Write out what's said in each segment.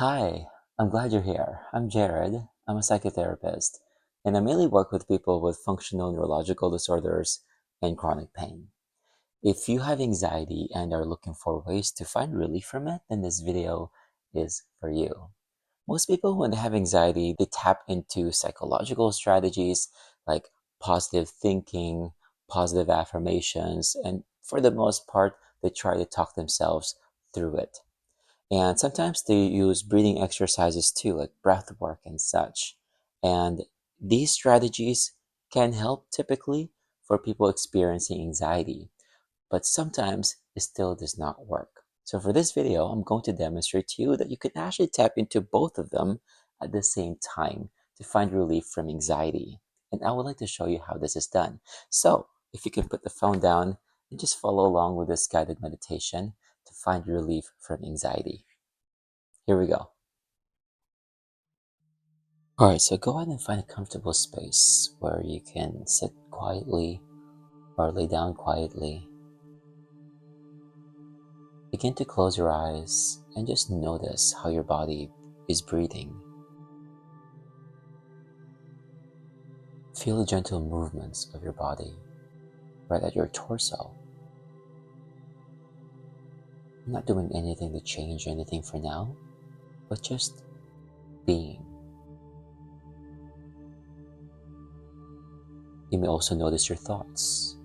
Hi, I'm glad you're here. I'm Jared. I'm a psychotherapist, and I mainly work with people with functional neurological disorders and chronic pain. If you have anxiety and are looking for ways to find relief from it, then this video is for you. Most people, when they have anxiety, they tap into psychological strategies like positive thinking, positive affirmations, and for the most part, they try to talk themselves through it. And sometimes they use breathing exercises too, like breath work and such. And these strategies can help typically for people experiencing anxiety, but sometimes it still does not work. So for this video, I'm going to demonstrate to you that you can actually tap into both of them at the same time to find relief from anxiety. And I would like to show you how this is done. So if you can put the phone down and just follow along with this guided meditation to find relief from anxiety. Here we go. Alright, so go ahead and find a comfortable space where you can sit quietly or lay down quietly. Begin to close your eyes and just notice how your body is breathing. Feel the gentle movements of your body right at your torso. I'm not doing anything to change anything for now, but just being. You may also notice your thoughts.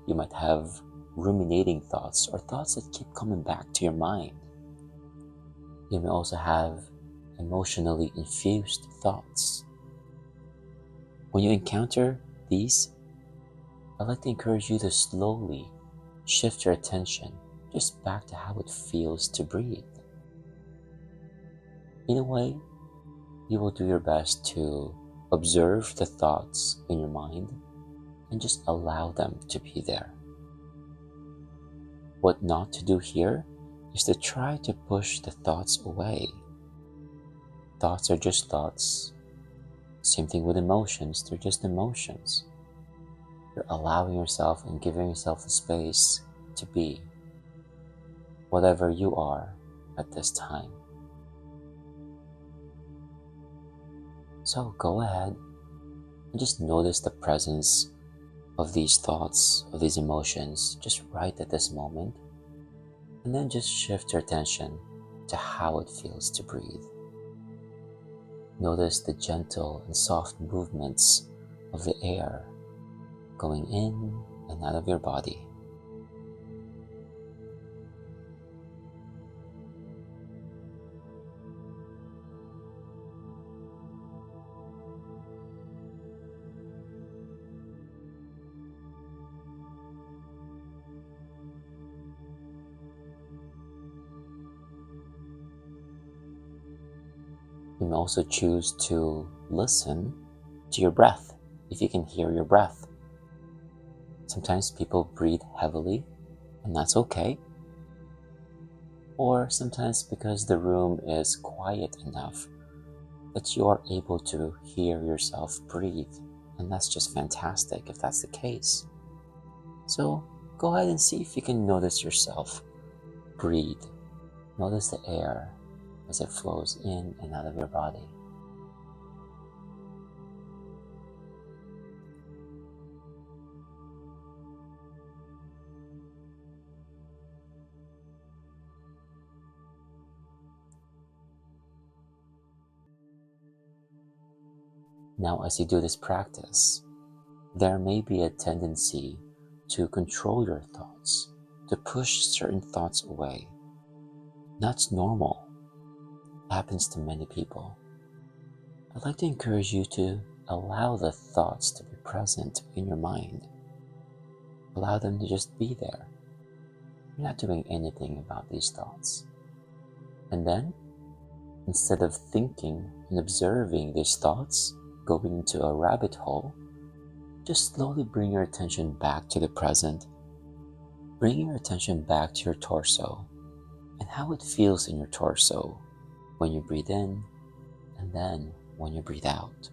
You might have ruminating thoughts or thoughts that keep coming back to your mind. You may also have emotionally infused thoughts. When you encounter these, I'd like to encourage you to slowly shift your attention just back to how it feels to breathe. In a way, you will do your best to observe the thoughts in your mind and just allow them to be there. What not to do here is to try to push the thoughts away. Thoughts are just thoughts. Same thing with emotions, they're just emotions. You're allowing yourself and giving yourself the space to be whatever you are at this time. So go ahead and just notice the presence of these thoughts, of these emotions, just right at this moment. And then just shift your attention to how it feels to breathe. Notice the gentle and soft movements of the air going in and out of your body. You may also choose to listen to your breath, if you can hear your breath. Sometimes people breathe heavily, and that's okay. Or sometimes because the room is quiet enough that you are able to hear yourself breathe, and that's just fantastic if that's the case. So go ahead and see if you can notice yourself breathe. Notice the air as it flows in and out of your body. Now, as you do this practice, there may be a tendency to control your thoughts, to push certain thoughts away. That's normal. It happens to many people. I'd like to encourage you to allow the thoughts to be present in your mind. Allow them to just be there. You're not doing anything about these thoughts. And then, instead of thinking and observing these thoughts going into a rabbit hole, just slowly bring your attention back to the present. Bring your attention back to your torso and how it feels in your torso when you breathe in and then when you breathe out.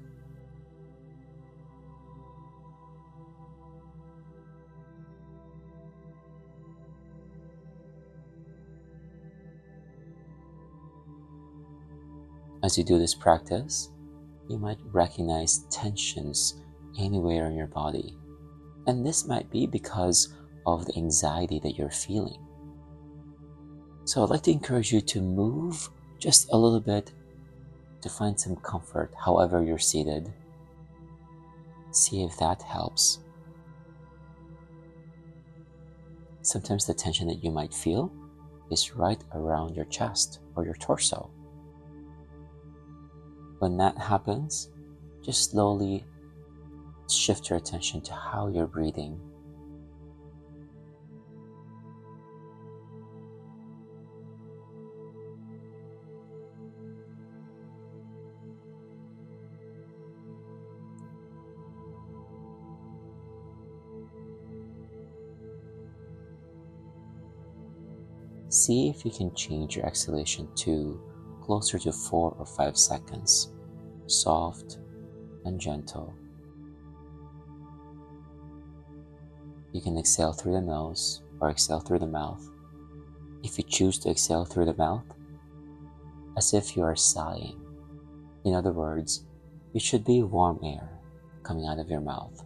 As you do this practice, you might recognize tensions anywhere in your body. And this might be because of the anxiety that you're feeling. So I'd like to encourage you to move just a little bit to find some comfort, however you're seated. See if that helps. Sometimes the tension that you might feel is right around your chest or your torso. When that happens, just slowly shift your attention to how you're breathing. See if you can change your exhalation to closer to 4 or 5 seconds, soft and gentle. You can exhale through the nose or exhale through the mouth. If you choose to exhale through the mouth, as if you are sighing. In other words, it should be warm air coming out of your mouth,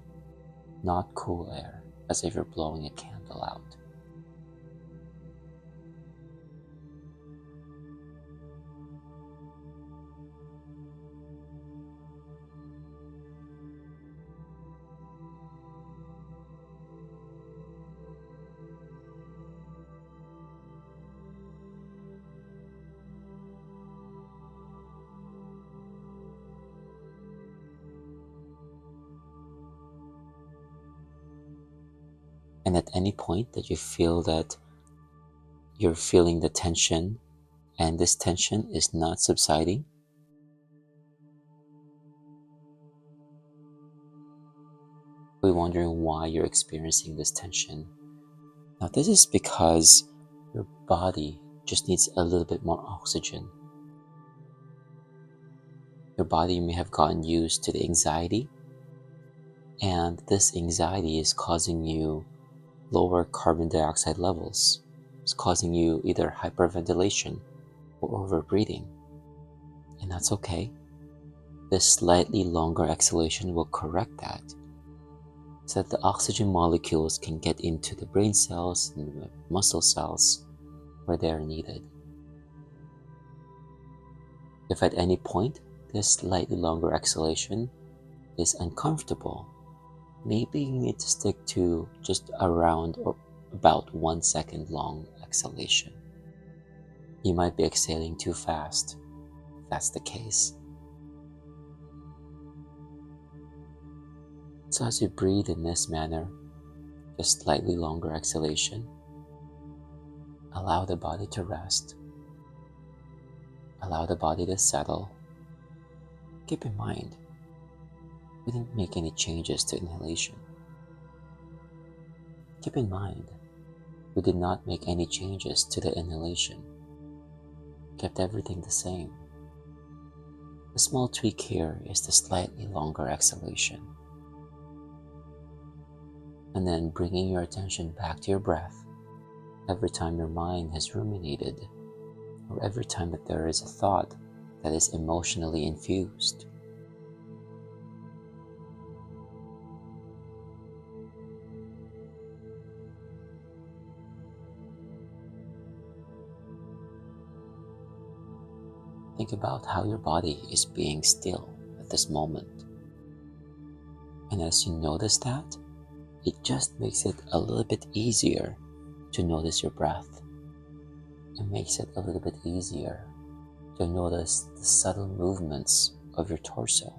not cool air, as if you're blowing a candle out. And at any point that you feel that you're feeling the tension and this tension is not subsiding, you're wondering why you're experiencing this tension. Now this is because your body just needs a little bit more oxygen. Your body may have gotten used to the anxiety, and this anxiety is causing you lower carbon dioxide levels. It's causing you either hyperventilation or overbreathing. And that's okay. This slightly longer exhalation will correct that so that the oxygen molecules can get into the brain cells and the muscle cells where they are needed. If at any point this slightly longer exhalation is uncomfortable, maybe you need to stick to just around or about 1 second long exhalation. You might be exhaling too fast, if that's the case. So as you breathe in this manner, just slightly longer exhalation, allow the body to rest. Allow the body to settle. Keep in mind, we didn't make any changes to inhalation. Keep in mind, we did not make any changes to the inhalation. Kept everything the same. The small tweak here is the slightly longer exhalation. And then bringing your attention back to your breath every time your mind has ruminated, or every time that there is a thought that is emotionally infused. Think about how your body is being still at this moment. And as you notice that, it just makes it a little bit easier to notice your breath. It makes it a little bit easier to notice the subtle movements of your torso.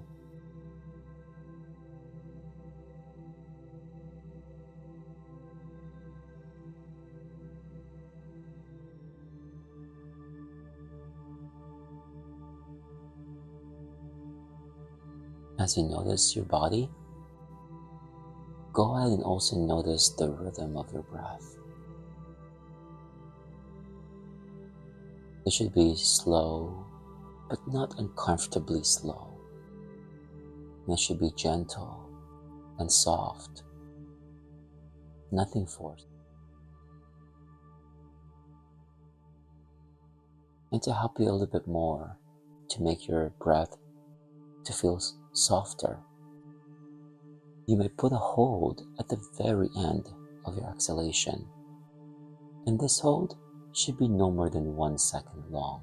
As you notice your body, go ahead and also notice the rhythm of your breath. It should be slow, but not uncomfortably slow. And it should be gentle and soft, nothing forced. And to help you a little bit more, to make your breath to feel softer, you may put a hold at the very end of your exhalation. And this hold should be no more than 1 second long,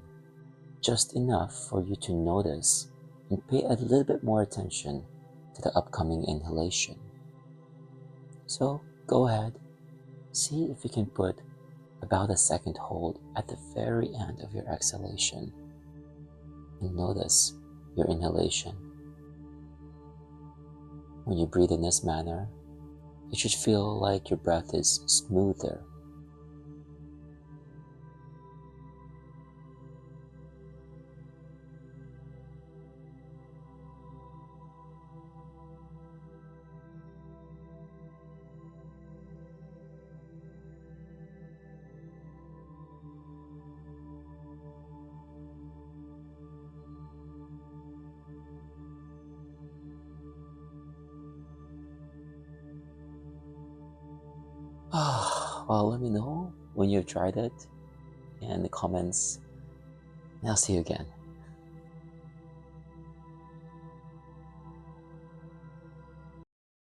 just enough for you to notice and pay a little bit more attention to the upcoming inhalation. So go ahead, see if you can put about a second hold at the very end of your exhalation and notice your inhalation. When you breathe in this manner, it should feel like your breath is smoother. Well, let me know when you've tried it in the comments, and I'll see you again.